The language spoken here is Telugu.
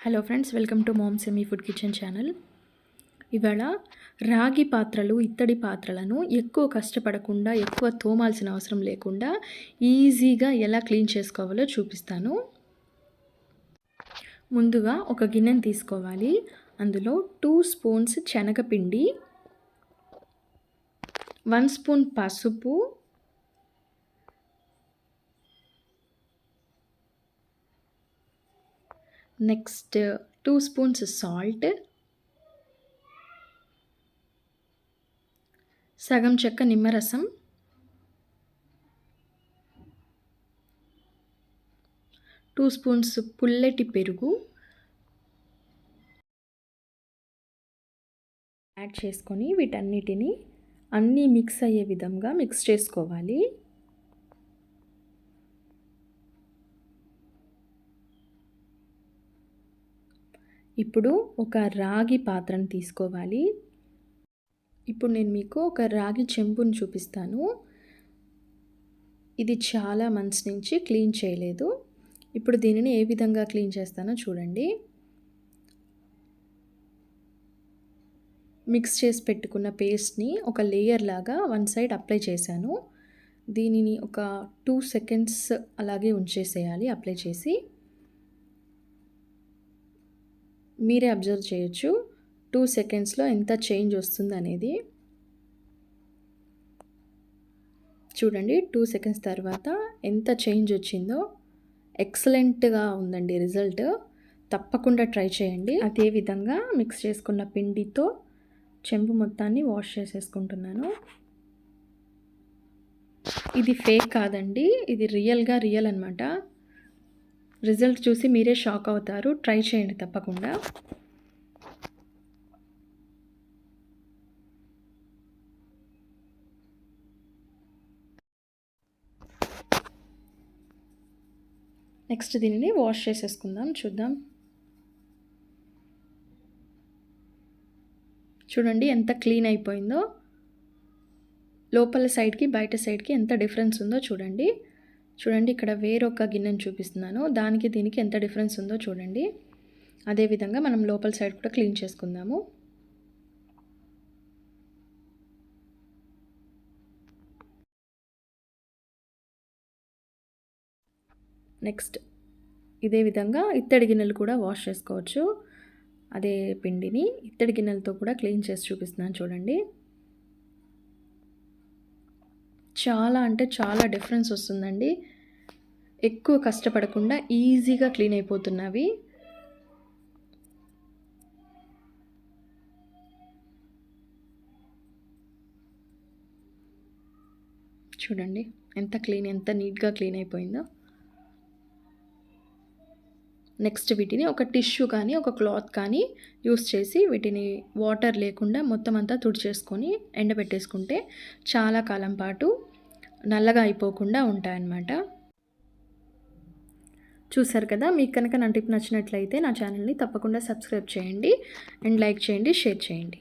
Hello friends, welcome to mom semi food kitchen channel. ఇవాళ రాగి పాత్రలు, ఇత్తడి పాత్రలను ఎక్కువ కష్టపడకుండా, ఎక్కువ తోమాల్సిన అవసరం లేకుండా ఈజీగా ఎలా క్లీన్ చేసుకోవాలో చూపిస్తాను. ముందుగా ఒక గిన్నెను తీసుకోవాలి. అందులో 2 స్పూన్స్ శనగపిండి, 1 స్పూన్ పసుపు, నెక్స్ట్ 2 స్పూన్స్ సాల్ట్, సగం చెక్క నిమ్మరసం, 2 స్పూన్స్ పుల్లటి పెరుగు యాడ్ చేసుకొని వీటన్నిటిని అన్నీ మిక్స్ అయ్యే విధంగా మిక్స్ చేసుకోవాలి. ఇప్పుడు ఒక రాగి పాత్రను తీసుకోవాలి. ఇప్పుడు నేను మీకు ఒక రాగి చెంబును చూపిస్తాను. ఇది చాలా మంత్స్ నుంచి క్లీన్ చేయలేదు. ఇప్పుడు దీనిని ఏ విధంగా క్లీన్ చేస్తానో చూడండి. మిక్స్ చేసి పెట్టుకున్న పేస్ట్ని ఒక లేయర్ లాగా వన్ సైడ్ అప్లై చేశాను. దీనిని ఒక 2 సెకండ్స్ అలాగే ఉంచేసేయాలి అప్లై చేసి. మీరే అబ్జర్వ్ చేయొచ్చు 2 సెకండ్స్లో ఎంత చేంజ్ వస్తుంది అనేది. చూడండి, 2 సెకండ్స్ తర్వాత ఎంత చేంజ్ వచ్చిందో. ఎక్సలెంట్గా ఉందండి రిజల్ట్. తప్పకుండా ట్రై చేయండి. అదేవిధంగా మిక్స్ చేసుకున్న పిండితో చెంబు మొత్తాన్ని వాష్ చేసేసుకుంటున్నాను. ఇది ఫేక్ కాదండి, ఇది రియల్ అనమాట. రిజల్ట్ చూసి మీరే షాక్ అవుతారు. ట్రై చేయండి తప్పకుండా. నెక్స్ట్ దీనిని వాష్ చేసేసుకుందాం. చూడండి ఎంత క్లీన్ అయిపోయిందో. లోపల సైడ్కి బయట సైడ్కి ఎంత డిఫరెన్స్ ఉందో చూడండి. ఇక్కడ వేరొక గిన్నెను చూపిస్తున్నాను. దానికి దీనికి ఎంత డిఫరెన్స్ ఉందో చూడండి. అదేవిధంగా మనం లోపల సైడ్ కూడా క్లీన్ చేసుకుందాము. నెక్స్ట్ ఇదే విధంగా ఇత్తడి గిన్నెలు కూడా వాష్ చేసుకోవచ్చు. అదే పిండిని ఇత్తడి గిన్నెలతో కూడా క్లీన్ చేసి చూపిస్తున్నాను చూడండి. చాలా అంటే చాలా డిఫరెన్స్ వస్తుందండి. ఎక్కువ కష్టపడకుండా ఈజీగా క్లీన్ అయిపోతున్నవి. చూడండి ఎంత నీట్గా క్లీన్ అయిపోయిందో. నెక్స్ట్ వీటిని ఒక టిష్యూ కానీ ఒక క్లాత్ కానీ యూస్ చేసి వీటిని వాటర్ లేకుండా మొత్తం అంతా తుడిచేసుకొని ఎండబెట్టేసుకుంటే చాలా కాలం పాటు నల్లగా అయిపోకుండా ఉంటాయన్నమాట. చూసారు కదా. మీకు కనుక నా టిప్ నచ్చినట్లయితే నా ఛానల్ని తప్పకుండా సబ్స్క్రైబ్ చేయండి అండ్ లైక్ చేయండి, షేర్ చేయండి.